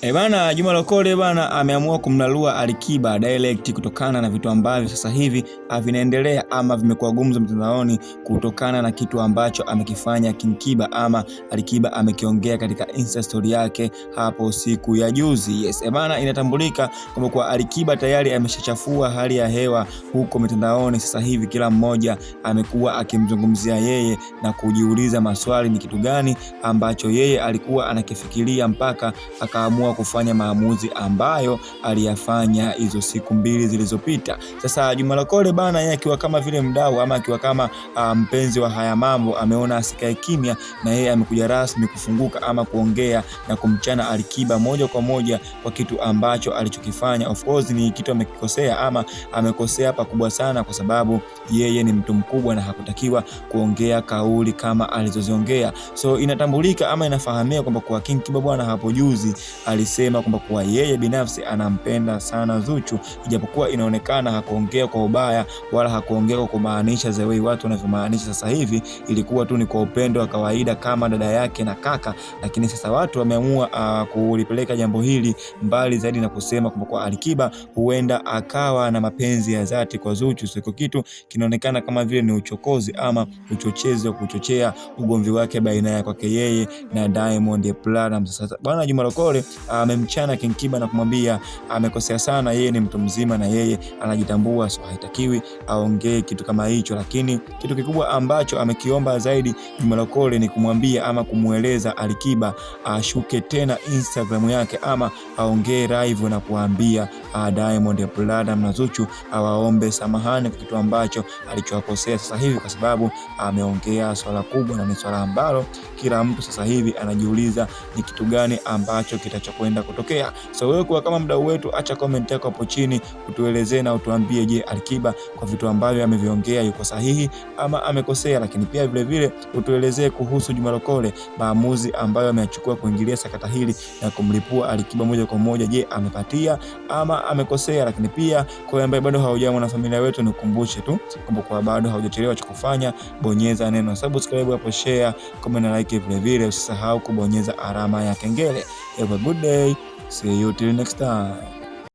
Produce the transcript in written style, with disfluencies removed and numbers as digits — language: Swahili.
Bana, Juma Lokole bana ameamua kumlalua Alikiba direct kutokana na vitu ambavyo sasa hivi vinaendelea ama vimekuwa gumzo mtandaoni kutokana na kitu ambacho amekifanya King Kiba ama Alikiba amekiongea katika Insta story yake hapo siku ya juzi. Yes, bana, inatambulika kwamba kwa Alikiba tayari ameshachafua hali ya hewa huko mtandaoni. Sasa hivi kila mmoja amekuwa akimzungumzia yeye na kujiuliza maswali ni kitu gani ambacho yeye alikuwa anakifikiria mpaka akaamua kufanya maamuzi ambayo aliyafanya hizo siku mbili zilizopita. Sasa Juma Lokole bana, yeye akiwa kama vile mdau ama akiwa kama mpenzi wa haya mambo, ameona asikae kimya na yeye amekuja rasmi kufunguka ama kuongea na kumchana Alikiba moja kwa moja kwa kitu ambacho alichokifanya. Of course ni kitu amekikosea ama amekosea pakubwa sana, kwa sababu yeye ni mtu mkubwa na hakutakiwa kuongea kauli kama alizoziongea. So inatambulika ama inafahamika kwamba kwa King Kiba bwana hapo juzi alisema kwamba kwa yeye binafsi anampenda sana Zuchu, ijapokuwa inaonekana hakuongea kwa ubaya wala hakuongea kwa kumaanisha the way watu wanavyomaanisha sasa hivi. Ilikuwa tu ni kwa upendo wa kawaida kama dada yake na kaka, lakini sasa watu wameamua kulipeleka jambo hili mbali zaidi na kusema kwamba kwa Alikiba huenda akawa na mapenzi ya dhati kwa Zuchu. Sio kitu kinaonekana kama vile ni uchokozi ama uchochezi wa kuchochea ugomvi wake baina ya kwake yeye na Diamond Platnumz. Sasa bwana Juma Lokole amemchana King Kiba na kumwambia amekosea sana, yeye ni mtu mzima na yeye anajitambua, so haitakiwi aongee kitu kama hicho. Lakini kitu kikubwa ambacho amekiomba zaidi Juma Lokole ni kumwambia ama kumueleza Alikiba ashuke tena Instagram yake ama aongee live na kuambia Diamond Platnumz na Zuchu awaombe samahani kwa kitu ambacho alichowakosea sasa hivi, kwa sababu ameongea swala kubwa na ni swala ambalo kila mtu sasa hivi anajiuliza ni kitu gani ambacho kitachokwenda kutokea. So wewe kwa kama mdau wetu, acha comment yako hapo chini utuelezee na utuambie, je, Alikiba kwa vitu ambavyo ameviongea yuko sahihi ama amekosea? Lakini pia vile vile utuelezee kuhusu Juma Lokole, maamuzi ambayo ameyachukua kuingilia sakata hili na kumlipua Alikiba moja kwa moja, je, amepatia ama amekosea? Lakini pia kwa ambaye bado haujawa na familia wetu, nikukumbushe tu kwamba kwa bado haujachelewa cha kufanya, bonyeza neno subscribe hapo, share, comment na like. Vile vile usisahau kubonyeza alama ya kengele. Have a good day. See you till next time.